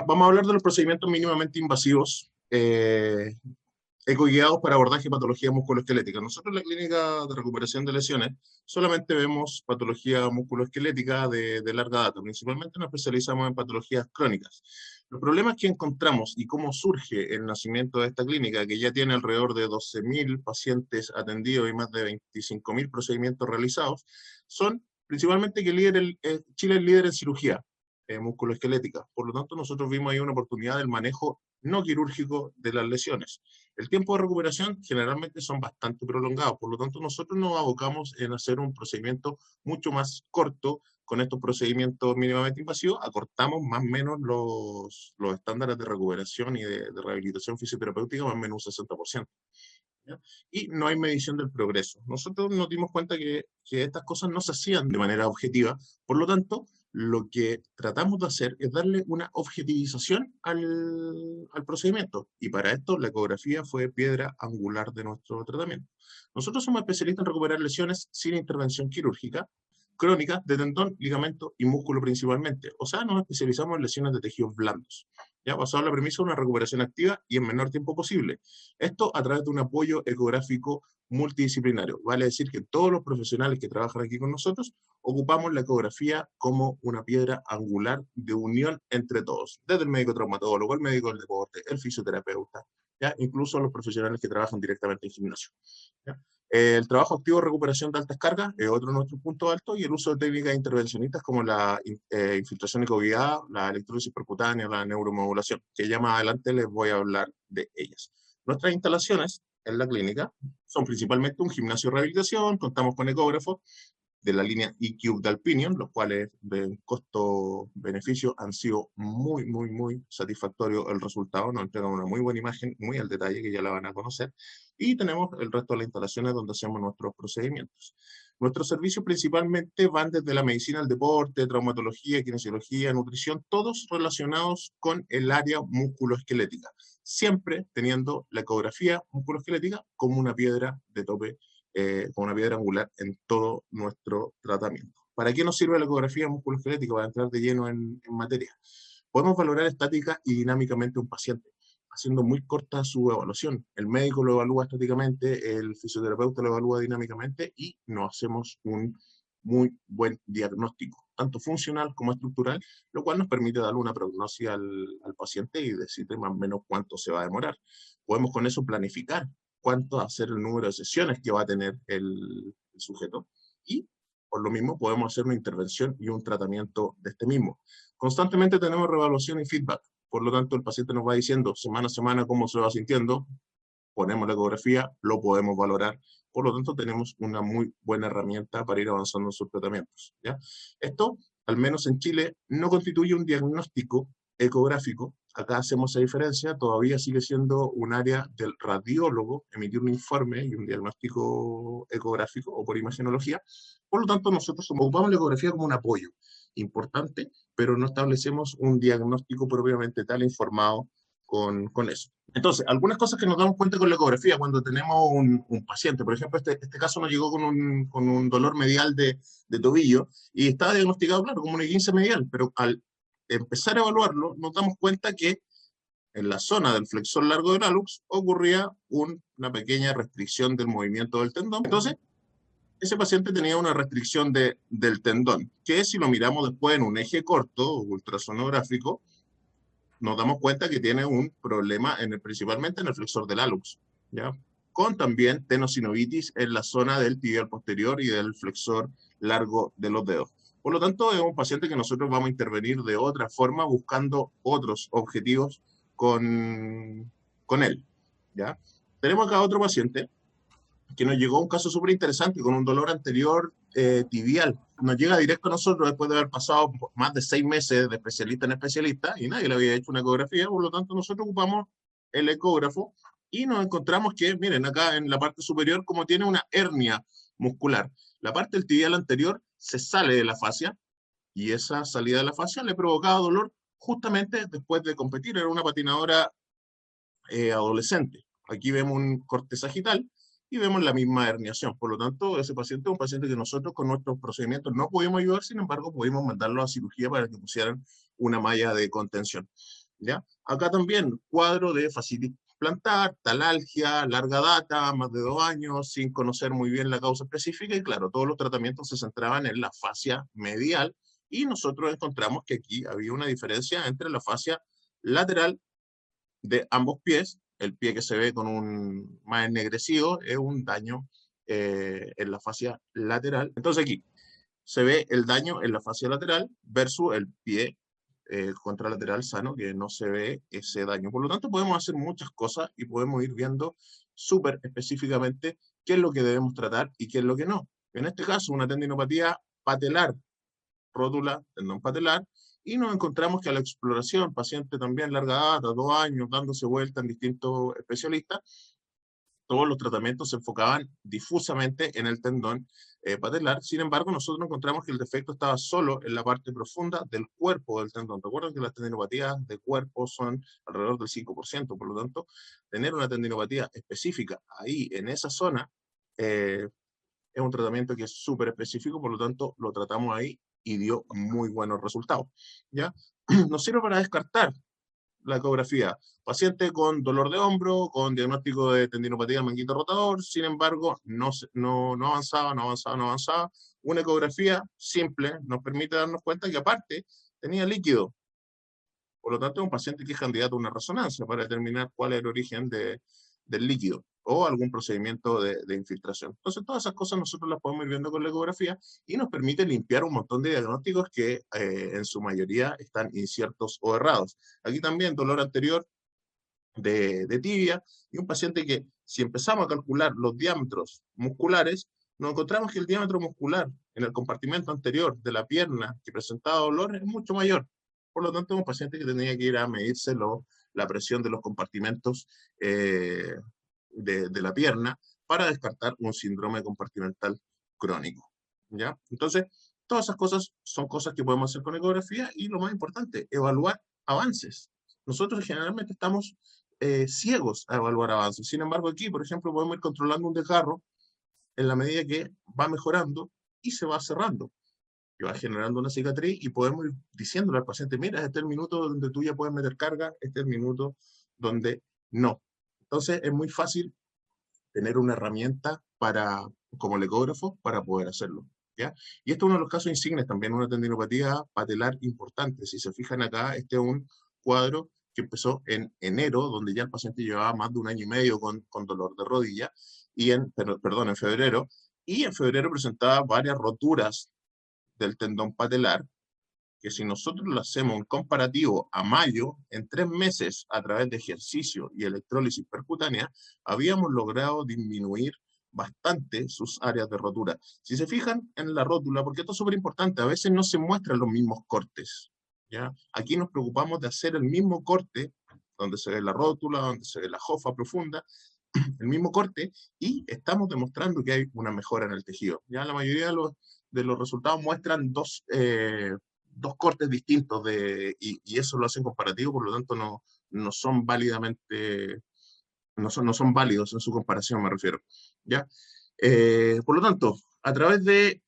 Ya, vamos a hablar de los procedimientos mínimamente invasivos, ecoguiados para abordaje de patología musculoesquelética. Nosotros en la clínica de recuperación de lesiones solamente vemos patología musculoesquelética de larga data. Principalmente nos especializamos en patologías crónicas. Los problemas que encontramos y cómo surge el nacimiento de esta clínica, que ya tiene alrededor de 12.000 pacientes atendidos y más de 25.000 procedimientos realizados, son principalmente que Chile es líder en cirugía musculoesquelética. Por lo tanto, nosotros vimos ahí una oportunidad del manejo no quirúrgico de las lesiones. El tiempo de recuperación generalmente son bastante prolongados, por lo tanto nosotros nos abocamos en hacer un procedimiento mucho más corto. Con estos procedimientos mínimamente invasivos acortamos más o menos los estándares de recuperación y de rehabilitación fisioterapéutica más o menos un 60%. ¿Ya? Y no hay medición del progreso. Nosotros nos dimos cuenta que estas cosas no se hacían de manera objetiva, por lo tanto, lo que tratamos de hacer es darle una objetivización al procedimiento, y para esto la ecografía fue piedra angular de nuestro tratamiento. Nosotros somos especialistas en recuperar lesiones sin intervención quirúrgica, crónicas de tendón, ligamento y músculo principalmente, o sea, nos especializamos en lesiones de tejidos blandos, ya basado en la premisa de una recuperación activa y en menor tiempo posible. Esto a través de un apoyo ecográfico multidisciplinario. Vale decir que todos los profesionales que trabajan aquí con nosotros ocupamos la ecografía como una piedra angular de unión entre todos, desde el médico traumatólogo, el médico del deporte, el fisioterapeuta, ¿ya? Incluso los profesionales que trabajan directamente en gimnasio. ¿Ya? El trabajo activo de recuperación de altas cargas es otro de nuestros puntos altos, y el uso de técnicas intervencionistas como la infiltración ecoguiada, la electrólisis percutánea, la neuromodulación, que ya más adelante les voy a hablar de ellas. Nuestras instalaciones en la clínica son principalmente un gimnasio de rehabilitación, contamos con ecógrafos de la línea eCube de Alpinion, los cuales de costo-beneficio han sido muy satisfactorios el resultado, nos entregan una muy buena imagen, muy al detalle, que ya la van a conocer, y tenemos el resto de las instalaciones donde hacemos nuestros procedimientos. Nuestros servicios principalmente van desde la medicina al deporte, traumatología, kinesiología, nutrición, todos relacionados con el área musculoesquelética, siempre teniendo la ecografía musculoesquelética como una piedra de tope, con una piedra angular en todo nuestro tratamiento. ¿Para qué nos sirve la ecografía musculoesquelética? Para entrar de lleno en materia. Podemos valorar estática y dinámicamente un paciente, haciendo muy corta su evaluación. El médico lo evalúa estáticamente, el fisioterapeuta lo evalúa dinámicamente, y nos hacemos un muy buen diagnóstico, tanto funcional como estructural, lo cual nos permite darle una prognosis al paciente y decirle más o menos cuánto se va a demorar. Podemos con eso planificar cuánto va a ser el número de sesiones que va a tener el sujeto, y por lo mismo podemos hacer una intervención y un tratamiento de este mismo. Constantemente tenemos reevaluación y feedback, por lo tanto el paciente nos va diciendo semana a semana cómo se va sintiendo, ponemos la ecografía, lo podemos valorar, por lo tanto tenemos una muy buena herramienta para ir avanzando en sus tratamientos, ¿ya? Esto, al menos en Chile, no constituye un diagnóstico ecográfico. Acá hacemos esa diferencia, todavía sigue siendo un área del radiólogo emitir un informe y un diagnóstico ecográfico o por imagenología. Por lo tanto, nosotros ocupamos la ecografía como un apoyo importante, pero no establecemos un diagnóstico propiamente tal informado con eso. Entonces, algunas cosas que nos damos cuenta con la ecografía cuando tenemos un paciente, por ejemplo, este caso nos llegó con un dolor medial de tobillo, y estaba diagnosticado, claro, como un esguince medial, pero al empezar a evaluarlo, nos damos cuenta que en la zona del flexor largo del hallux ocurría una pequeña restricción del movimiento del tendón. Entonces, ese paciente tenía una restricción del tendón, que si lo miramos después en un eje corto, ultrasonográfico, nos damos cuenta que tiene un problema principalmente en el flexor del hallux, ¿ya? Con también tenosinovitis en la zona del tibial posterior y del flexor largo de los dedos. Por lo tanto, es un paciente que nosotros vamos a intervenir de otra forma, buscando otros objetivos con él, ¿ya? Tenemos acá otro paciente que nos llegó un caso súper interesante con un dolor anterior tibial. Nos llega directo a nosotros después de haber pasado más de 6 meses de especialista en especialista y nadie le había hecho una ecografía, por lo tanto nosotros ocupamos el ecógrafo y nos encontramos que, miren, acá en la parte superior como tiene una hernia muscular. La parte del tibial anterior se sale de la fascia y esa salida de la fascia le provocaba dolor justamente después de competir. Era una patinadora adolescente. Aquí vemos un corte sagital y vemos la misma herniación. Por lo tanto, ese paciente es un paciente que nosotros con nuestros procedimientos no pudimos ayudar, sin embargo, pudimos mandarlo a cirugía para que pusieran una malla de contención. ¿ya? Acá también, cuadro de fascitis plantar, talalgia, larga data, más de 2 años, sin conocer muy bien la causa específica, y claro, todos los tratamientos se centraban en la fascia medial, y nosotros encontramos que aquí había una diferencia entre la fascia lateral de ambos pies. El pie que se ve con un más ennegrecido es un daño en la fascia lateral. Entonces aquí se ve el daño en la fascia lateral versus el pie contralateral sano, que no se ve ese daño. Por lo tanto, podemos hacer muchas cosas y podemos ir viendo súper específicamente qué es lo que debemos tratar y qué es lo que no. En este caso, una tendinopatía patelar, rótula, tendón patelar, y nos encontramos que a la exploración, paciente también larga data, 2 años, dándose vuelta en distintos especialistas, todos los tratamientos se enfocaban difusamente en el tendón patelar. Sin embargo, nosotros encontramos que el defecto estaba solo en la parte profunda del cuerpo del tendón. Recuerden que las tendinopatías de cuerpo son alrededor del 5%, por lo tanto, tener una tendinopatía específica ahí, en esa zona, es un tratamiento que es súper específico, por lo tanto, lo tratamos ahí y dio muy buenos resultados, ¿ya? Nos sirve para descartar la ecografía. Paciente con dolor de hombro, con diagnóstico de tendinopatía del manguito rotador, sin embargo, no avanzaba, no avanzaba, no avanzaba. Una ecografía simple nos permite darnos cuenta que aparte tenía líquido. Por lo tanto, es un paciente que es candidato a una resonancia para determinar cuál es el origen del líquido o algún procedimiento de infiltración. Entonces, todas esas cosas nosotros las podemos ir viendo con la ecografía y nos permite limpiar un montón de diagnósticos que en su mayoría están inciertos o errados. Aquí también dolor anterior de tibia y un paciente que, si empezamos a calcular los diámetros musculares, nos encontramos que el diámetro muscular en el compartimento anterior de la pierna que presentaba dolor es mucho mayor. Por lo tanto, es un paciente que tenía que ir a medirse la presión de los compartimentos de la pierna para descartar un síndrome compartimental crónico, ¿ya? Entonces, todas esas cosas son cosas que podemos hacer con ecografía y lo más importante, evaluar avances. Nosotros generalmente estamos ciegos a evaluar avances. Sin embargo, aquí, por ejemplo, podemos ir controlando un desgarro en la medida que va mejorando y se va cerrando, que va generando una cicatriz, y podemos ir diciéndole al paciente, mira, este es el minuto donde tú ya puedes meter carga, este es el minuto donde no. Entonces es muy fácil tener una herramienta para, como el ecógrafo, para poder hacerlo, ¿ya? Y este es uno de los casos insignes también, una tendinopatía patelar importante. Si se fijan acá, este es un cuadro que empezó en enero, donde ya el paciente llevaba más de 1 año y medio con dolor de rodilla, y en febrero, y en febrero presentaba varias roturas del tendón patelar, que si nosotros lo hacemos un comparativo a mayo, en 3 meses, a través de ejercicio y electrólisis percutánea, habíamos logrado disminuir bastante sus áreas de rotura. Si se fijan en la rótula, porque esto es súper importante, a veces no se muestran los mismos cortes, ¿ya? Aquí nos preocupamos de hacer el mismo corte, donde se ve la rótula, donde se ve la jofa profunda, el mismo corte, y estamos demostrando que hay una mejora en el tejido. Ya la mayoría de los resultados muestran dos cortes distintos y eso lo hacen comparativo, por lo tanto no son válidamente, no son válidos en su comparación, me refiero. ¿Ya? Por lo tanto, a través de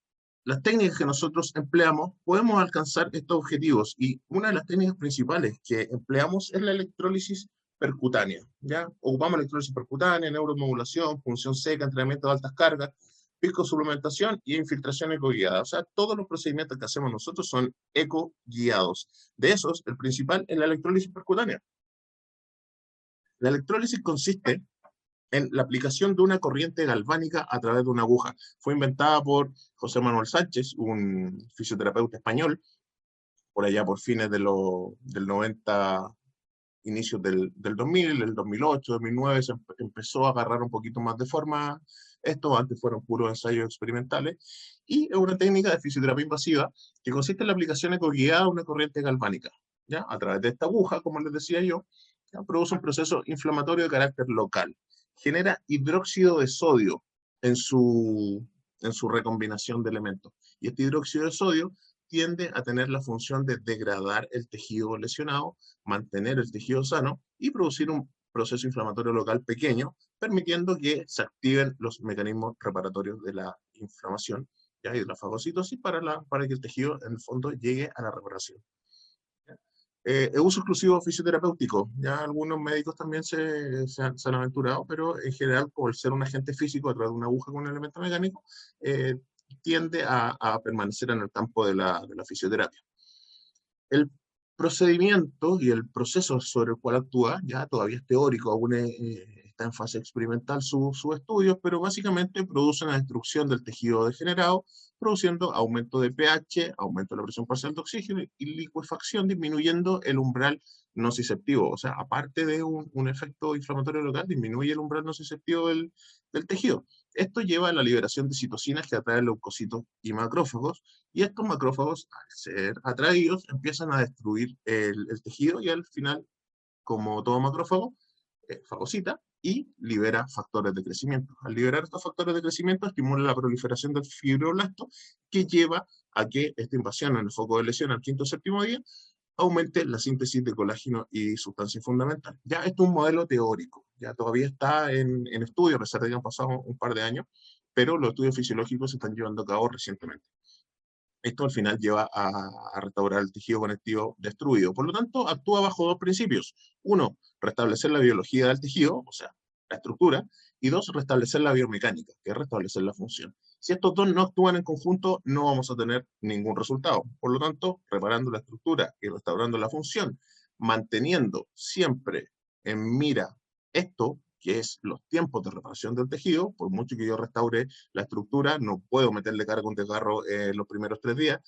las técnicas que nosotros empleamos, podemos alcanzar estos objetivos, y una de las técnicas principales que empleamos es la electrólisis percutánea, ¿ya? Ocupamos electrólisis percutánea, neuromodulación, punción seca, entrenamiento de altas cargas, piscosuplementación y infiltración ecoguiada. O sea, todos los procedimientos que hacemos nosotros son ecoguiados. De esos, el principal es la electrólisis percutánea. La electrólisis consiste en la aplicación de una corriente galvánica a través de una aguja. Fue inventada por José Manuel Sánchez, un fisioterapeuta español, por allá por fines del 90, inicios del 2000, el 2008, 2009, se empezó a agarrar un poquito más de forma. Estos antes fueron puros ensayos experimentales, y es una técnica de fisioterapia invasiva que consiste en la aplicación ecoguiada de una corriente galvánica, ¿ya? A través de esta aguja, como les decía yo, ¿ya? Produce un proceso inflamatorio de carácter local. Genera hidróxido de sodio en su recombinación de elementos. Y este hidróxido de sodio tiende a tener la función de degradar el tejido lesionado, mantener el tejido sano y producir un proceso inflamatorio local pequeño, permitiendo que se activen los mecanismos reparatorios de la inflamación, ¿ya? Y de la fagocitosis para que el tejido, en el fondo, llegue a la reparación, ¿ya? uso exclusivo fisioterapéutico. Ya algunos médicos también se han aventurado, pero en general, por ser un agente físico a través de una aguja con un elemento mecánico, eh, tiende a permanecer en el campo de la fisioterapia. El procedimiento y el proceso sobre el cual actúa ya todavía es teórico, aún está en fase experimental sus estudios, pero básicamente produce una destrucción del tejido degenerado, produciendo aumento de pH, aumento de la presión parcial de oxígeno y licuefacción, disminuyendo el umbral nociceptivo. O sea, aparte de un efecto inflamatorio local, disminuye el umbral nociceptivo del tejido. Esto lleva a la liberación de citocinas que atraen leucocitos y macrófagos, y estos macrófagos, al ser atraídos, empiezan a destruir el tejido y al final, como todo macrófago, fagocita y libera factores de crecimiento. Al liberar estos factores de crecimiento, estimula la proliferación del fibroblasto, que lleva a que esta invasión en el foco de lesión al quinto o séptimo día aumente la síntesis de colágeno y sustancia fundamental. Ya esto es un modelo teórico, ya todavía está en estudio, a pesar de que han pasado un par de años, pero los estudios fisiológicos se están llevando a cabo recientemente. Esto al final lleva a restaurar el tejido conectivo destruido. Por lo tanto, actúa bajo dos principios. Uno, restablecer la biología del tejido, o sea, la estructura, y dos, restablecer la biomecánica, que es restablecer la función. Si estos dos no actúan en conjunto, no vamos a tener ningún resultado. Por lo tanto, reparando la estructura y restaurando la función, manteniendo siempre en mira esto, que es los tiempos de reparación del tejido. Por mucho que yo restaure la estructura, no puedo meterle carga a un desgarro los primeros 3 días.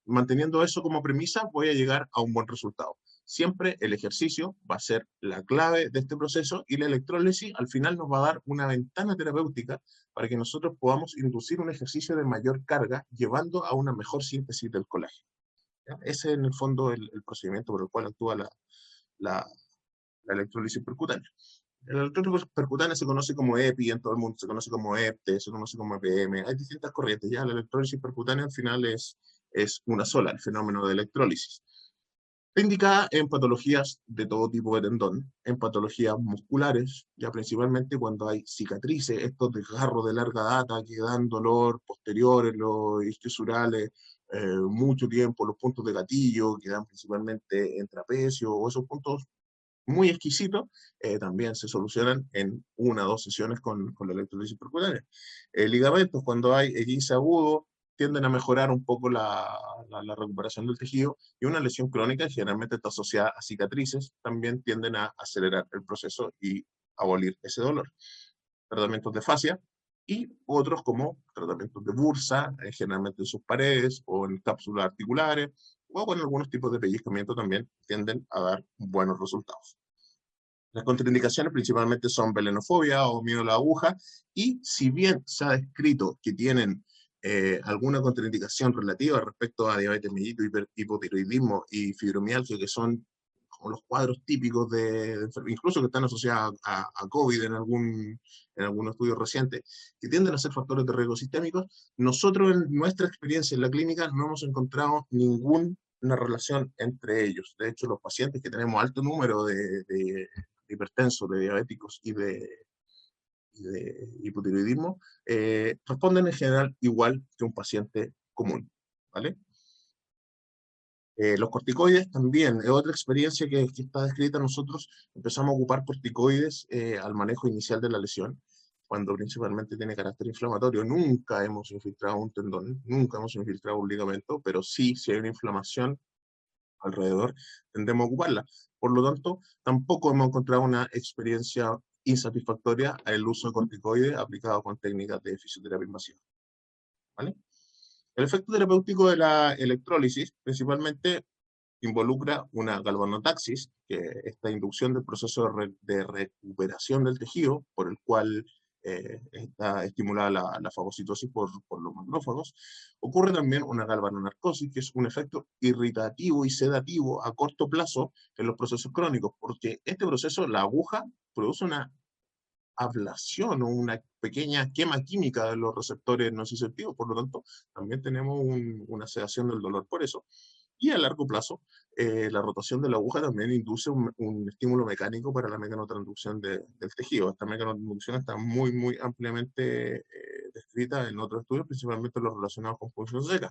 Manteniendo eso como premisa, voy a llegar a un buen resultado. Siempre el ejercicio va a ser la clave de este proceso, y la electrólisis al final nos va a dar una ventana terapéutica para que nosotros podamos inducir un ejercicio de mayor carga, llevando a una mejor síntesis del colágeno. ¿Ya? Ese es en el fondo el procedimiento por el cual actúa la, la electrólisis percutánea. La electrólisis percutánea se conoce como EPI en todo el mundo, se conoce como EPTE, se conoce como EPM, hay distintas corrientes. Ya la electrólisis percutánea al final es una sola, el fenómeno de electrólisis. Está indicada en patologías de todo tipo de tendón, en patologías musculares, ya principalmente cuando hay cicatrices, estos desgarros de larga data que dan dolor posterior en los isquiosurales, mucho tiempo, los puntos de gatillo que dan principalmente en trapecio, o esos puntos muy exquisitos, también se solucionan en 1 o 2 sesiones con la electrolisis percutánea. Ligamentos, cuando hay esguince agudo, tienden a mejorar un poco la recuperación del tejido, y una lesión crónica, generalmente está asociada a cicatrices, también tienden a acelerar el proceso y abolir ese dolor. Tratamientos de fascia y otros como tratamientos de bursa, generalmente en sus paredes o en cápsulas articulares, o con algunos tipos de pellizcamiento también tienden a dar buenos resultados. Las contraindicaciones principalmente son belenofobia o miedo a la aguja, y si bien se ha descrito que tienen alguna contraindicación relativa respecto a diabetes mellitus, hipotiroidismo y fibromialgia, que son como los cuadros típicos incluso que están asociados a COVID en algún estudio reciente, que tienden a ser factores de riesgo sistémicos, nosotros en nuestra experiencia en la clínica no hemos encontrado ninguna relación entre ellos. De hecho, los pacientes que tenemos alto número de hipertensos, de diabéticos y de hipotiroidismo, responden en general igual que un paciente común, ¿vale? Los corticoides también es otra experiencia que está descrita. Nosotros empezamos a ocupar corticoides al manejo inicial de la lesión, cuando principalmente tiene carácter inflamatorio. Nunca hemos infiltrado un tendón, nunca hemos infiltrado un ligamento, pero sí, si hay una inflamación alrededor, tendemos a ocuparla. Por lo tanto, tampoco hemos encontrado una experiencia insatisfactoria al uso de corticoides aplicado con técnicas de fisioterapia invasiva, ¿vale? El efecto terapéutico de la electrólisis principalmente involucra una galvanotaxis, que es esta inducción del proceso de recuperación del tejido, por el cual está estimulada la fagocitosis por los macrófagos. Ocurre también una galvanonarcosis, que es un efecto irritativo y sedativo a corto plazo en los procesos crónicos, porque este proceso, la aguja, produce una ablación o una pequeña quema química de los receptores nociceptivos, por lo tanto, también tenemos una sedación del dolor por eso. Y a largo plazo, la rotación de la aguja también induce un estímulo mecánico para la mecanotransducción del tejido. Esta mecanotransducción está muy, muy ampliamente descrita en otros estudios, principalmente los relacionados con punción seca.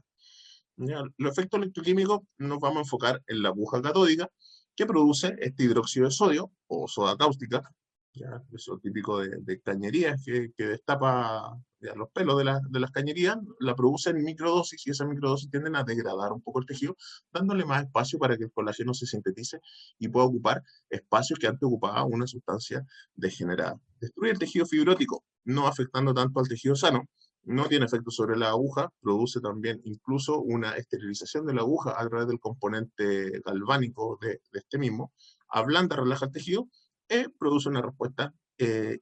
¿Ya? Los efectos electroquímicos nos vamos a enfocar en la aguja catódica, que produce este hidróxido de sodio, o soda cáustica, ¿ya? Eso típico de cañerías, que destapa ya, los pelos de las cañerías, la produce en microdosis, y esas microdosis tienden a degradar un poco el tejido, dándole más espacio para que el colágeno se sintetice y pueda ocupar espacios que antes ocupaba una sustancia degenerada. Destruye el tejido fibrótico, no afectando tanto al tejido sano. No tiene efecto sobre la aguja, produce también incluso una esterilización de la aguja a través del componente galvánico de este mismo, ablanda, relaja el tejido, y produce una respuesta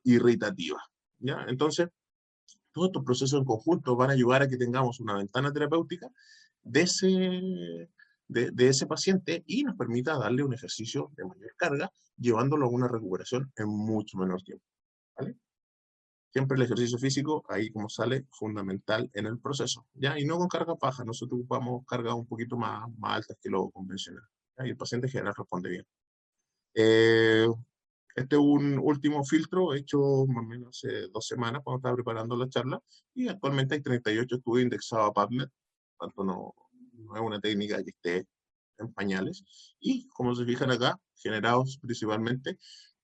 irritativa. ¿Ya? Entonces, todos estos procesos en conjunto van a ayudar a que tengamos una ventana terapéutica de de ese paciente, y nos permita darle un ejercicio de mayor carga, llevándolo a una recuperación en mucho menor tiempo. ¿Vale? Siempre el ejercicio físico, ahí como sale, fundamental en el proceso, ¿ya? Y no con carga baja, nosotros ocupamos cargas un poquito más altas que lo convencional, ¿ya? Y el paciente en general responde bien. Eh, este es un último filtro hecho más o menos hace 2 semanas cuando estaba preparando la charla, y actualmente hay 38 estudios indexados a PubMed, tanto no es una técnica que esté en pañales, y como se fijan acá, generados principalmente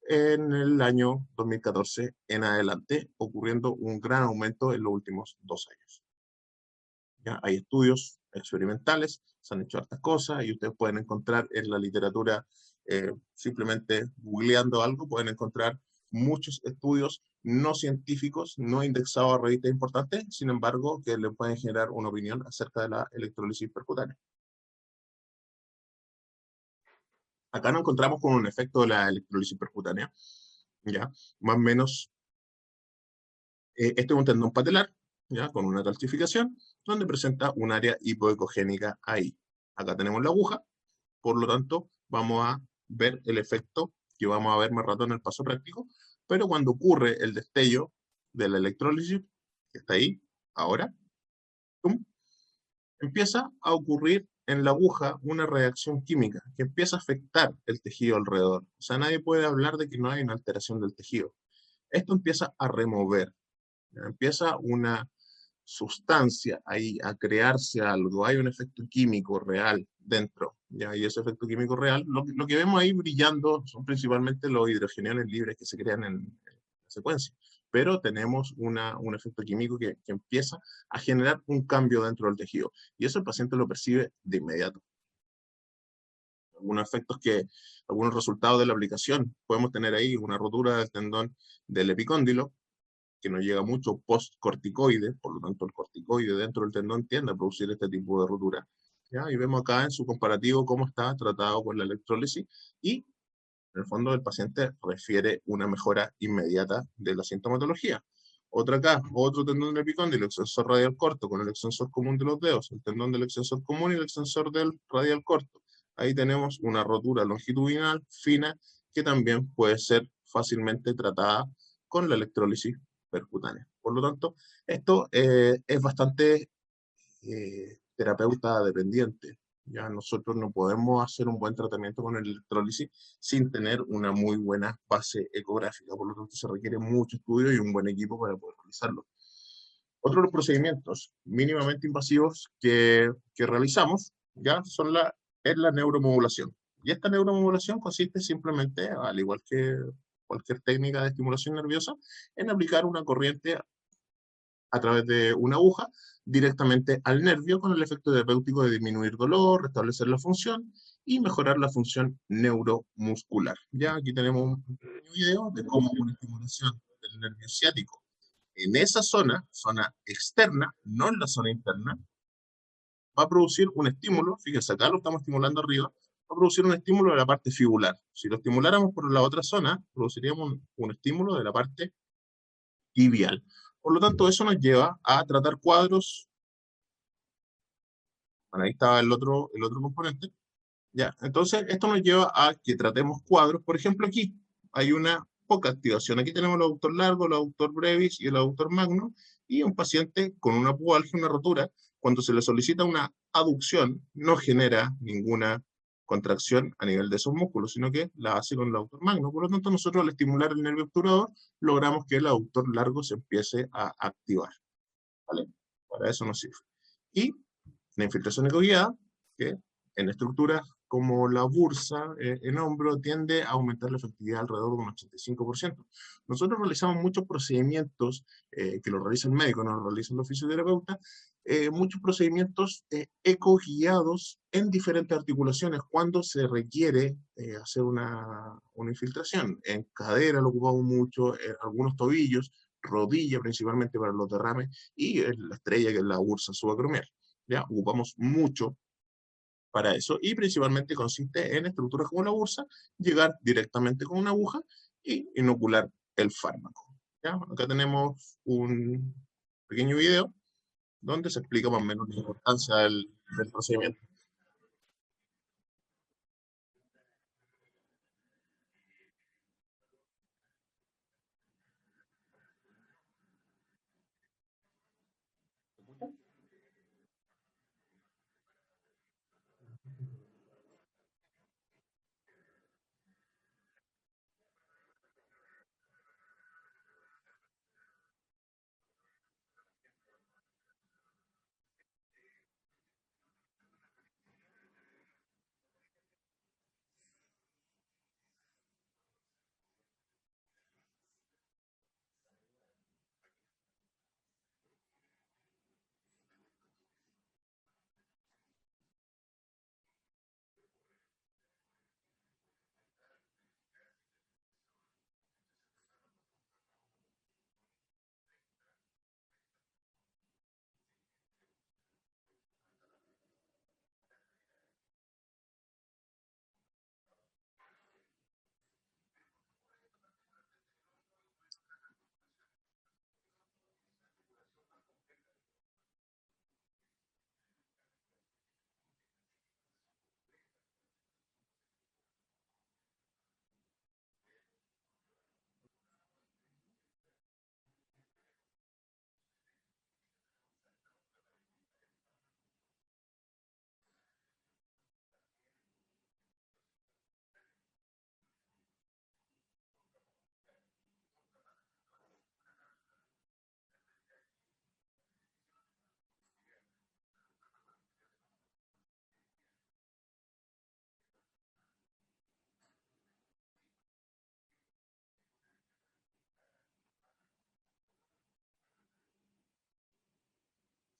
en el año 2014 en adelante, ocurriendo un gran aumento en los últimos 2 años. ¿Ya? Hay estudios experimentales, se han hecho hartas cosas, y ustedes pueden encontrar en la literatura, simplemente googleando algo, pueden encontrar muchos estudios no científicos, no indexados a revistas importantes, sin embargo, que le pueden generar una opinión acerca de la electrólisis percutánea. Acá nos encontramos con un efecto de la electrólisis percutánea, ¿ya? Más o menos, este es un tendón patelar, ¿ya? Con una calcificación, donde presenta un área hipoecogénica ahí. Acá tenemos la aguja, por lo tanto, vamos a ver el efecto que vamos a ver más rato en el paso práctico, pero cuando ocurre el destello de la electrólisis, que está ahí, ahora, ¡pum!, empieza a ocurrir en la aguja una reacción química que empieza a afectar el tejido alrededor. O sea, nadie puede hablar de que no hay una alteración del tejido. Esto empieza a remover, ¿ya? Empieza una sustancia ahí a crearse algo, hay un efecto químico real dentro, ¿ya? Y ese efecto químico real, lo que vemos ahí brillando son principalmente los hidrogeniones libres que se crean en la secuencia, pero tenemos un efecto químico que empieza a generar un cambio dentro del tejido, y eso el paciente lo percibe de inmediato. Algunos efectos algunos resultados de la aplicación, podemos tener ahí una rotura del tendón del epicóndilo, que nos llega mucho post-corticoide, por lo tanto el corticoide dentro del tendón tiende a producir este tipo de rotura, ¿ya? Y vemos acá en su comparativo cómo está tratado con la electrólisis, y en el fondo el paciente refiere una mejora inmediata de la sintomatología. Otra acá, otro tendón del epicóndilo, el extensor radial corto, con el extensor común de los dedos, el tendón del extensor común y el extensor del radial corto. Ahí tenemos una rotura longitudinal fina que también puede ser fácilmente tratada con la electrólisis percutánea. Por lo tanto, esto es bastante terapeuta dependiente. Ya nosotros no podemos hacer un buen tratamiento con el electrólisis sin tener una muy buena base ecográfica. Por lo tanto, se requiere mucho estudio y un buen equipo para poder realizarlo. Otro de los procedimientos mínimamente invasivos que realizamos, ya, es la neuromodulación. Y esta neuromodulación consiste simplemente, al igual que cualquier técnica de estimulación nerviosa, en aplicar una corriente a través de una aguja directamente al nervio, con el efecto terapéutico de disminuir dolor, restablecer la función y mejorar la función neuromuscular. Ya aquí tenemos un video de cómo una estimulación del nervio ciático en esa zona externa, no en la zona interna, va a producir un estímulo. Fíjense, acá lo estamos estimulando arriba, va a producir un estímulo de la parte fibular. Si lo estimuláramos por la otra zona, produciríamos un estímulo de la parte tibial. Por lo tanto, eso nos lleva a tratar cuadros. Bueno, ahí estaba el otro componente. Ya, entonces, esto nos lleva a que tratemos cuadros. Por ejemplo, aquí hay una poca activación. Aquí tenemos el aductor largo, el aductor brevis y el aductor magno, y un paciente con una pubalgia, una rotura. Cuando se le solicita una aducción, no genera ninguna contracción a nivel de esos músculos, sino que la hace con el aductor magno. Por lo tanto, nosotros al estimular el nervio obturador, logramos que el aductor largo se empiece a activar, ¿vale? Para eso nos sirve. Y La infiltración ecoguiada, que en estructuras como la bursa en hombro tiende a aumentar la efectividad alrededor de un 85%. Nosotros realizamos muchos procedimientos que lo realiza el médico, no lo realizan los fisioterapeutas, muchos procedimientos ecoguiados en diferentes articulaciones cuando se requiere hacer una infiltración. En cadera lo ocupamos mucho, en algunos tobillos, rodilla principalmente para los derrames, y la estrella que es la bursa subacromial. ¿Ya? Ocupamos mucho para eso, y principalmente consiste en estructuras como la bursa, llegar directamente con una aguja y inocular el fármaco. ¿Ya? Acá tenemos un pequeño video donde se explica más o menos la importancia del procedimiento.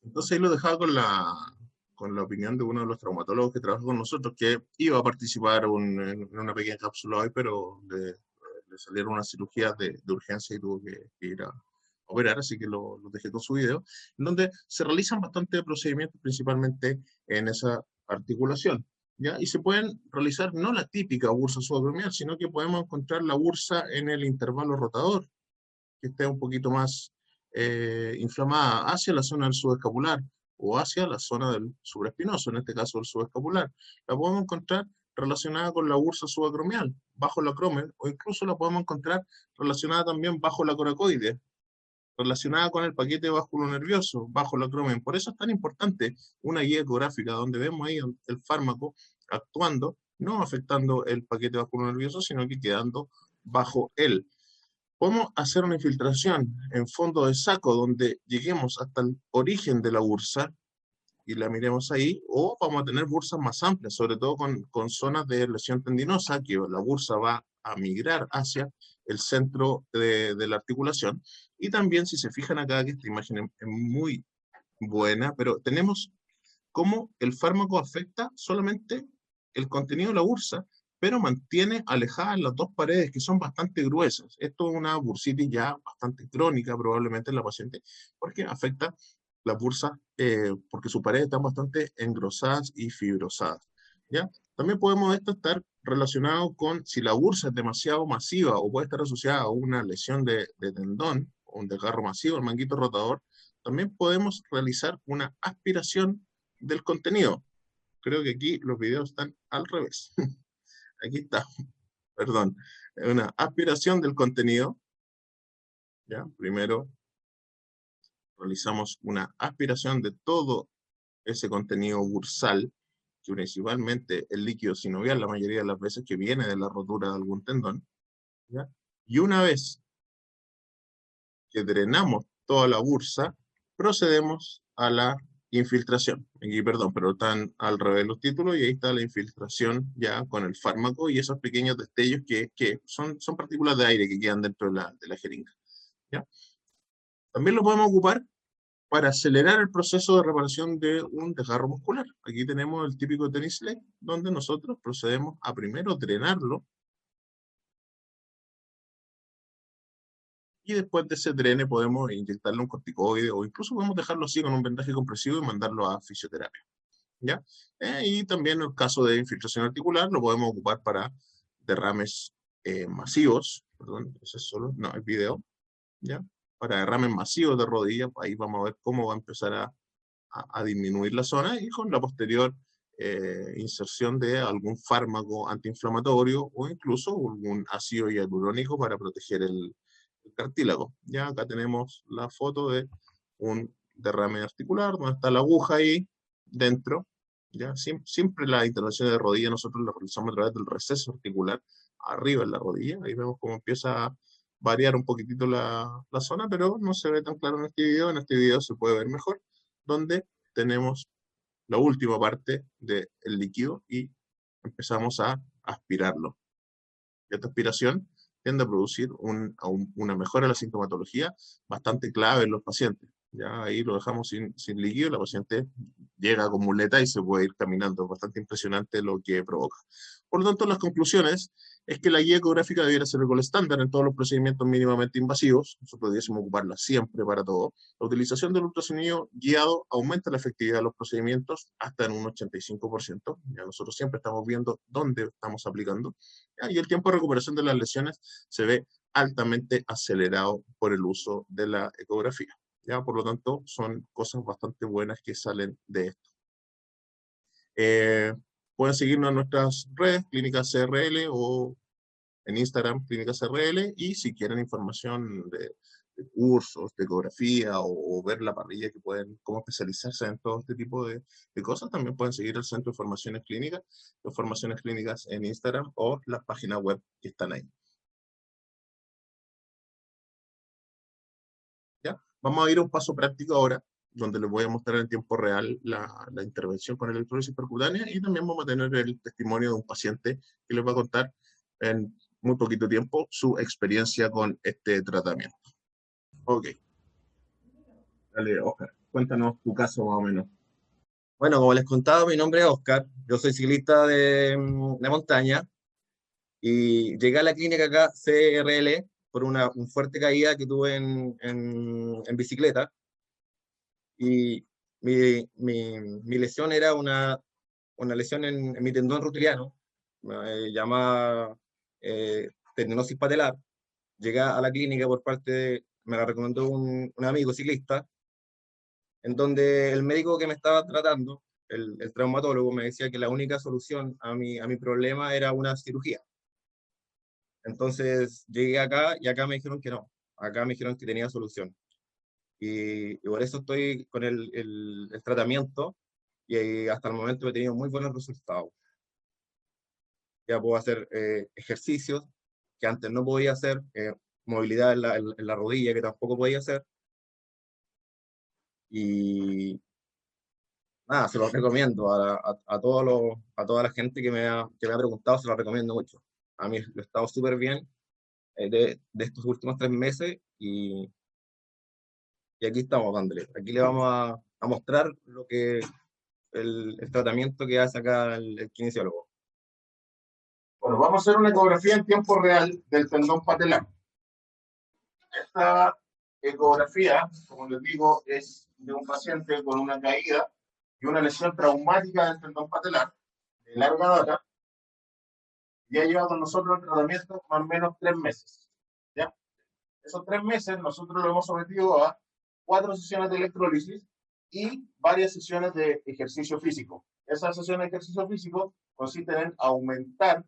Entonces ahí lo dejaba con la opinión de uno de los traumatólogos que trabaja con nosotros, que iba a participar en una pequeña cápsula hoy, pero le salieron unas cirugías de urgencia y tuvo que ir a operar, así que lo dejé con su video, en donde se realizan bastantes procedimientos, principalmente en esa articulación. ¿Ya? Y se pueden realizar no la típica bursa subacromial, sino que podemos encontrar la bursa en el intervalo rotador, que esté un poquito más inflamada hacia la zona del subescapular o hacia la zona del supraespinoso, en este caso el subescapular. La podemos encontrar relacionada con la bursa subacromial, bajo la acromial, o incluso la podemos encontrar relacionada también bajo la coracoide, relacionada con el paquete vasculonervioso, bajo la acromial. Por eso es tan importante una guía ecográfica donde vemos ahí el fármaco actuando, no afectando el paquete vasculonervioso, sino que quedando bajo él. Podemos hacer una infiltración en fondo de saco donde lleguemos hasta el origen de la bursa y la miremos ahí, o vamos a tener bursas más amplias, sobre todo con zonas de lesión tendinosa, que la bursa va a migrar hacia el centro de la articulación. Y también, si se fijan acá, que esta imagen es muy buena, pero tenemos cómo el fármaco afecta solamente el contenido de la bursa, pero mantiene alejadas las dos paredes que son bastante gruesas. Esto es una bursitis ya bastante crónica probablemente en la paciente, porque afecta la bursa, porque sus paredes están bastante engrosadas y fibrosadas. ¿Ya? También podemos esto estar relacionado con si la bursa es demasiado masiva o puede estar asociada a una lesión de tendón o un desgarro masivo, el manguito rotador. También podemos realizar una aspiración del contenido. Creo que aquí los videos están al revés. Aquí está, perdón. Una aspiración del contenido. ¿Ya? Primero realizamos una aspiración de todo ese contenido bursal, que principalmente el líquido sinovial, la mayoría de las veces que viene de la rotura de algún tendón. ¿Ya? Y una vez que drenamos toda la bursa, procedemos a la infiltración. Aquí, perdón, pero están al revés los títulos y ahí está la infiltración ya con el fármaco y esos pequeños destellos que son partículas de aire que quedan dentro de la jeringa. ¿Ya? También lo podemos ocupar para acelerar el proceso de reparación de un desgarro muscular. Aquí tenemos el típico tenis leg, donde nosotros procedemos a primero drenarlo y después de ese drene podemos inyectarle un corticoide o incluso podemos dejarlo así con un vendaje compresivo y mandarlo a fisioterapia. ¿Ya? Y también en el caso de infiltración articular lo podemos ocupar para derrames masivos, perdón, eso es solo, no, el video, ¿ya? Para derrames masivos de rodilla, ahí vamos a ver cómo va a empezar a disminuir la zona y con la posterior inserción de algún fármaco antiinflamatorio o incluso algún ácido hialurónico para proteger el cartílago. Ya acá tenemos la foto de un derrame articular, donde está la aguja ahí dentro. Ya siempre la intervención de rodilla nosotros la realizamos a través del receso articular arriba en la rodilla. Ahí vemos cómo empieza a variar un poquitito la zona, pero no se ve tan claro en este video. En este video se puede ver mejor, donde tenemos la última parte del líquido y empezamos a aspirarlo. Esta aspiración tiende a producir una mejora de la sintomatología bastante clave en los pacientes. Ya ahí lo dejamos sin líquido, la paciente llega con muleta y se puede ir caminando. Bastante impresionante lo que provoca. Por lo tanto, las conclusiones es que la guía ecográfica debiera ser el gol estándar en todos los procedimientos mínimamente invasivos. Nosotros debiésemos ocuparla siempre para todo. La utilización del ultrasonido guiado aumenta la efectividad de los procedimientos hasta en un 85%. Ya nosotros siempre estamos viendo dónde estamos aplicando. Y el tiempo de recuperación de las lesiones se ve altamente acelerado por el uso de la ecografía. ¿Ya? Por lo tanto, son cosas bastante buenas que salen de esto. Pueden seguirnos en nuestras redes, Clínicas CRL, o en Instagram, Clínicas CRL, y si quieren información de cursos, de ecografía, o ver la parrilla que pueden, cómo especializarse en todo este tipo de cosas, también pueden seguir el Centro de Formaciones Clínicas en Instagram o las páginas web que están ahí. ¿Ya? Vamos a ir a un paso práctico ahora, donde les voy a mostrar en tiempo real la intervención con electrólisis percutánea y también vamos a tener el testimonio de un paciente que les va a contar en muy poquito tiempo su experiencia con este tratamiento. Ok. Dale, Oscar, cuéntanos tu caso más o menos. Bueno, como les contaba, mi nombre es Oscar, yo soy ciclista de montaña y llegué a la clínica acá, CRL, por una fuerte caída que tuve en bicicleta y mi lesión era una lesión en mi tendón rotiliano, llamada tendinosis patelar. Llegué a la clínica me la recomendó un amigo ciclista, en donde el médico que me estaba tratando, el traumatólogo, me decía que la única solución a mi problema era una cirugía. Entonces llegué acá y acá me dijeron que no, acá me dijeron que tenía solución. Y por eso estoy con el tratamiento y hasta el momento he tenido muy buenos resultados. Ya puedo hacer ejercicios que antes no podía hacer, movilidad en la rodilla que tampoco podía hacer. Y nada, se los recomiendo a toda la gente que me ha preguntado, se los recomiendo mucho. A mí he estado súper bien de estos últimos 3 meses y aquí estamos dándole. Aquí le vamos a mostrar el tratamiento que hace acá el kinesiólogo. Bueno, vamos a hacer una ecografía en tiempo real del tendón patelar. Esta ecografía, como les digo, es de un paciente con una caída y una lesión traumática del tendón patelar de larga data. Ya lleva con nosotros el tratamiento más o menos 3 meses. ¿Ya? Esos 3 meses nosotros lo hemos sometido a 4 sesiones de electrólisis y varias sesiones de ejercicio físico. Esas sesiones de ejercicio físico consisten en aumentar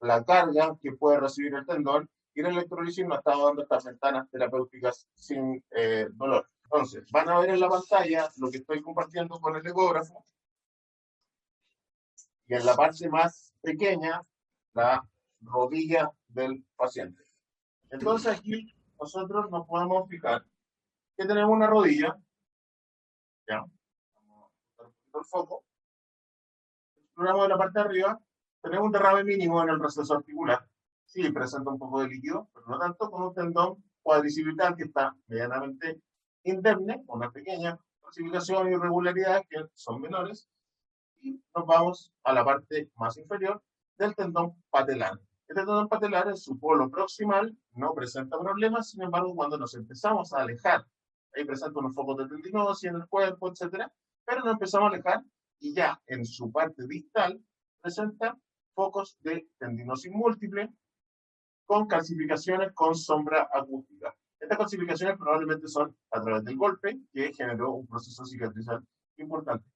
la carga que puede recibir el tendón y la electrólisis nos está dando estas ventanas terapéuticas sin dolor. Entonces, van a ver en la pantalla lo que estoy compartiendo con el ecógrafo y en la parte más pequeña, la rodilla del paciente. Entonces aquí nosotros nos podemos fijar que tenemos una rodilla, ¿ya? Vamos el foco, exploramos de la parte de arriba, tenemos un derrame mínimo en el receso articular. Sí, presenta un poco de líquido, pero no tanto, con un tendón cuadricipital que está medianamente indemne, con una pequeña calcificación y irregularidades que son menores, y nos vamos a la parte más inferior del tendón patelar. Este tendón patelar en su polo proximal no presenta problemas, sin embargo, cuando nos empezamos a alejar, ahí presenta unos focos de tendinosis en el cuerpo, etcétera, pero nos empezamos a alejar y ya en su parte distal presenta focos de tendinosis múltiple con calcificaciones con sombra acústica. Estas calcificaciones probablemente son a través del golpe que generó un proceso cicatrizal importante.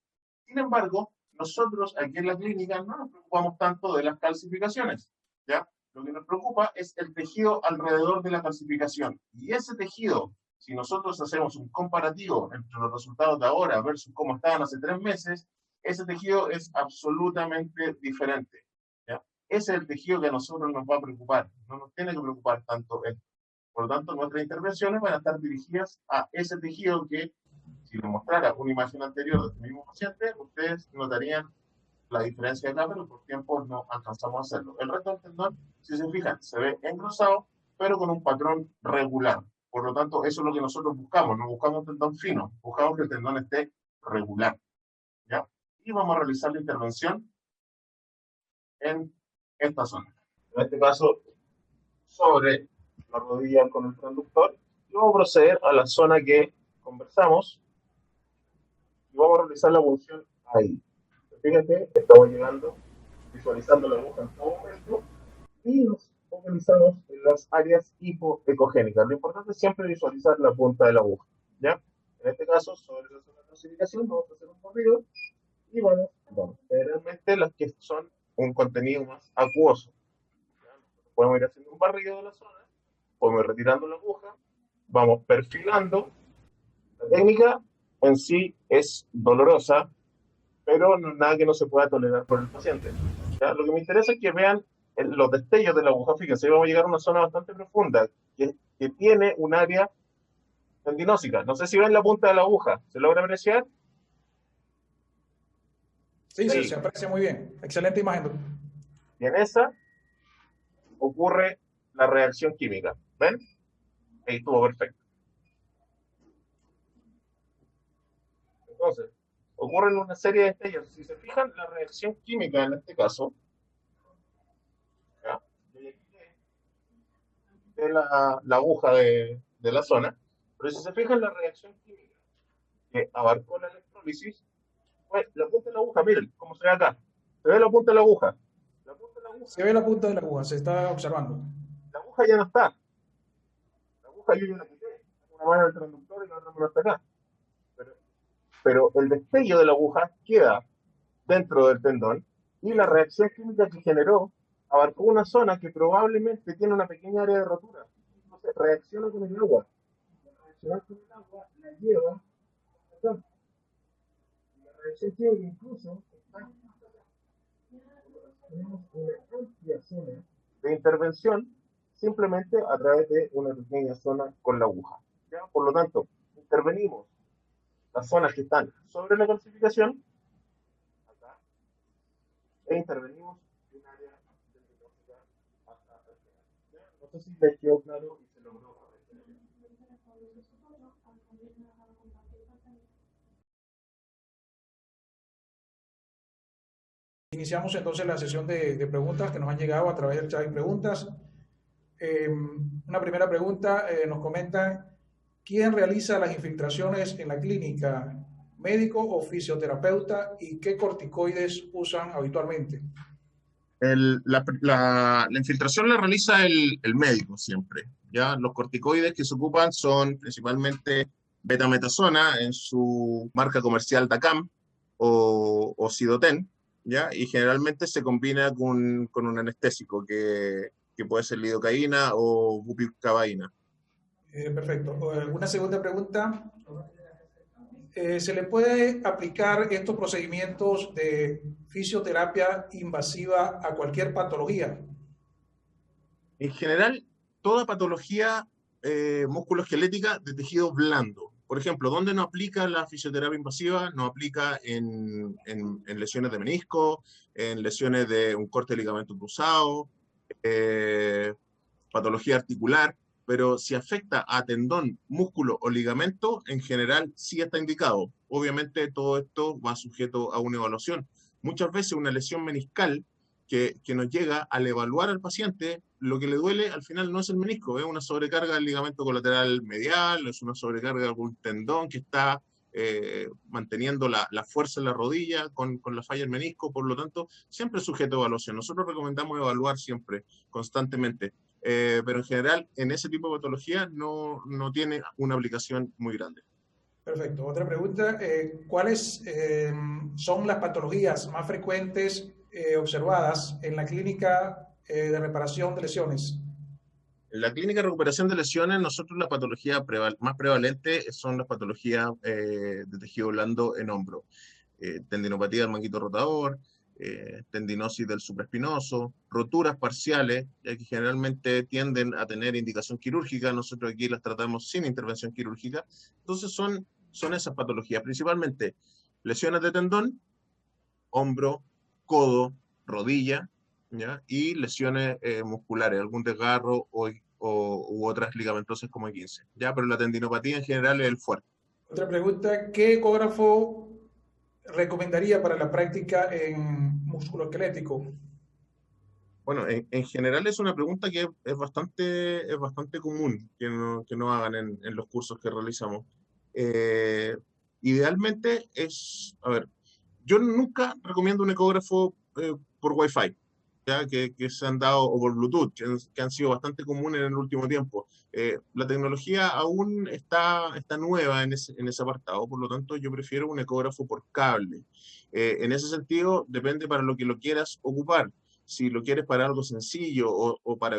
Sin embargo, nosotros aquí en la clínica no nos preocupamos tanto de las calcificaciones, ¿ya? Lo que nos preocupa es el tejido alrededor de la calcificación. Y ese tejido, si nosotros hacemos un comparativo entre los resultados de ahora versus cómo estaban hace 3 meses, ese tejido es absolutamente diferente, ¿ya? Ese es el tejido que a nosotros nos va a preocupar, no nos tiene que preocupar tanto esto. Por lo tanto, nuestras intervenciones van a estar dirigidas a ese tejido que, si les mostrara una imagen anterior de este mismo paciente, ustedes notarían la diferencia acá, pero por tiempo no alcanzamos a hacerlo. El resto del tendón, si se fijan, se ve engrosado, pero con un patrón regular. Por lo tanto, eso es lo que nosotros buscamos. No buscamos un tendón fino, buscamos que el tendón esté regular, ¿ya? Y vamos a realizar la intervención en esta zona. En este caso, sobre la rodilla con el transductor. Y vamos a proceder a la zona que conversamos. Y vamos a realizar la punción ahí. Fíjate, estamos llegando, visualizando la aguja en todo momento y nos focalizamos en las áreas hipoecogénicas. Lo importante es siempre visualizar la punta de la aguja, ¿ya? En este caso, sobre la zona de calcificación, vamos a hacer un corrido y vamos, generalmente las que son un contenido más acuoso. ¿Ya? Podemos ir haciendo un barrido de la zona, podemos ir retirando la aguja, vamos perfilando. La técnica en sí es dolorosa, pero no es nada que no se pueda tolerar por el paciente. ¿Ya? Lo que me interesa es que vean los destellos de la aguja. Fíjense, vamos a llegar a una zona bastante profunda que tiene un área tendinósica. No sé si ven la punta de la aguja. ¿Se logra apreciar? Sí, sí, se aprecia muy bien. Excelente imagen. Y en esa ocurre la reacción química. ¿Ven? Ahí estuvo perfecto. Entonces, ocurren una serie de destellos. Si se fijan, la reacción química en este caso, ¿ya? De la aguja de la zona, pero si se fijan, la reacción química que abarcó la electrólisis fue la punta de la aguja. Miren cómo se ve acá. Se ve la punta de la aguja. La punta de la aguja. Se ve la punta de la aguja, se está observando. La aguja ya no está. La aguja yo ya la quité. Una mano en el transductor y la otra mano está acá. Pero el destello de la aguja queda dentro del tendón y la reacción química que generó abarcó una zona que probablemente tiene una pequeña área de rotura. Entonces reacciona con el agua. La reacción con el agua la lleva acá. La reacción química incluso está tenemos una amplia zona de intervención simplemente a través de una pequeña zona con la aguja. ¿Ya? Por lo tanto, intervenimos las zonas que están sobre la calcificación, acá, e intervenimos en un área tendinósica hasta el final. No sé si les quedó claro y se logró. Iniciamos entonces la sesión de preguntas que nos han llegado a través del chat de preguntas. Una primera pregunta, nos comentan, ¿quién realiza las infiltraciones en la clínica? ¿Médico o fisioterapeuta? ¿Y qué corticoides usan habitualmente? La infiltración la realiza el médico siempre, ¿ya? Los corticoides que se ocupan son principalmente betametasona en su marca comercial Dacam o Sidoten, ¿ya? Y generalmente se combina con un anestésico que puede ser lidocaína o bupivacaína. Perfecto. Una segunda pregunta. ¿Se le puede aplicar estos procedimientos de fisioterapia invasiva a cualquier patología? En general, toda patología musculoesquelética de tejido blando. por ejemplo, ¿dónde no aplica la fisioterapia invasiva? No aplica en lesiones de menisco, en lesiones de un corte de ligamento cruzado, patología articular, pero si afecta a tendón, músculo o ligamento, en general sí está indicado. Obviamente todo esto va sujeto a una evaluación. Muchas veces una lesión meniscal que nos llega al evaluar al paciente, lo que le duele al final no es el menisco, es una sobrecarga del ligamento colateral medial, es una sobrecarga de algún tendón que está manteniendo la fuerza en la rodilla con la falla del menisco, por lo tanto, siempre es sujeto a evaluación. Nosotros recomendamos evaluar siempre, constantemente, pero en general en ese tipo de patología no tiene una aplicación muy grande. Perfecto. Otra pregunta, ¿cuáles son las patologías más frecuentes observadas en la clínica de reparación de lesiones? En la clínica de recuperación de lesiones, nosotros la patología más prevalente son las patologías de tejido blando en hombro. Tendinopatía del manguito rotador, tendinosis del supraespinoso, roturas parciales, ya que generalmente tienden a tener indicación quirúrgica. Nosotros aquí las tratamos sin intervención quirúrgica. Entonces son esas patologías, principalmente lesiones de tendón, hombro, codo, rodilla, ¿ya? Y lesiones musculares, algún desgarro u otras ligamentosas como E15, ¿ya? Pero la tendinopatía en general es el fuerte. Otra pregunta, ¿qué ecógrafo recomendaría para la práctica en musculoesquelético? Bueno, en general es una pregunta que es bastante común que no hagan en los cursos que realizamos. Eh, Idealmente a ver, yo nunca recomiendo un ecógrafo por Wi-Fi, ¿ya? Que se han dado, o por Bluetooth, que han sido bastante comunes en el último tiempo. La tecnología aún está nueva en ese apartado, por lo tanto yo prefiero un ecógrafo por cable. En ese sentido, depende para lo que lo quieras ocupar. Si lo quieres para algo sencillo o para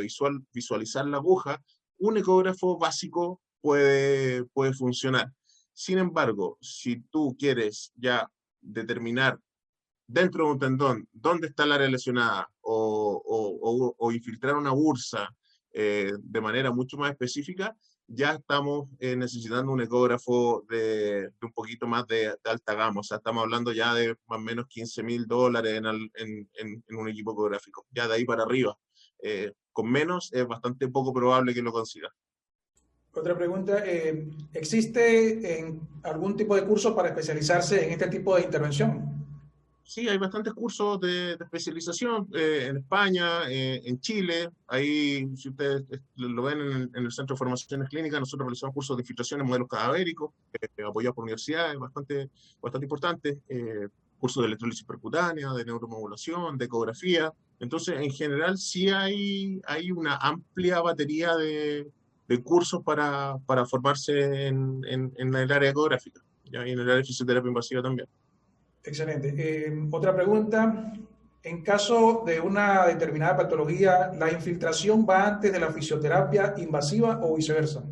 visualizar la aguja, un ecógrafo básico puede funcionar. Sin embargo, si tú quieres ya determinar dentro de un tendón dónde está el área lesionada o infiltrar una bursa de manera mucho más específica, ya estamos necesitando un ecógrafo de un poquito más de alta gama. O sea, estamos hablando ya de más o menos $15,000 en un equipo ecográfico. Ya de ahí para arriba. Con menos es bastante poco probable que lo consiga. Otra pregunta, ¿existe algún tipo de curso para especializarse en este tipo de intervención? Sí, hay bastantes cursos de especialización en España, en Chile. Ahí, si ustedes lo ven en el Centro de Formaciones Clínicas, nosotros realizamos cursos de infiltración en modelos cadavéricos, apoyados por universidades, bastante importantes. Cursos de electrólisis percutánea, de neuromodulación, de ecografía. Entonces, en general, sí hay una amplia batería de cursos para formarse en el área ecográfica, ¿ya? Y en el área de fisioterapia invasiva también. Excelente. Otra pregunta. En caso de una determinada patología, ¿la infiltración va antes de la fisioterapia invasiva o viceversa?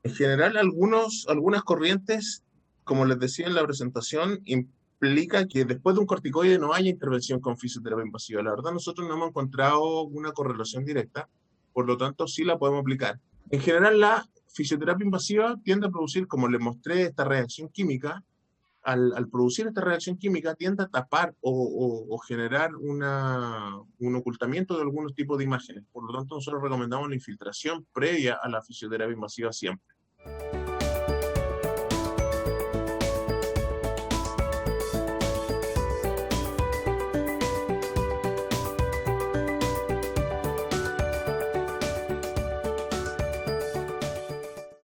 En general, algunas corrientes, como les decía en la presentación, implica que después de un corticoide no haya intervención con fisioterapia invasiva. La verdad, nosotros no hemos encontrado una correlación directa, por lo tanto, sí la podemos aplicar. En general, la fisioterapia invasiva tiende a producir, como les mostré, esta reacción química. Al producir esta reacción química tiende a tapar o generar un ocultamiento de algunos tipos de imágenes. Por lo tanto, nosotros recomendamos la infiltración previa a la fisioterapia invasiva siempre.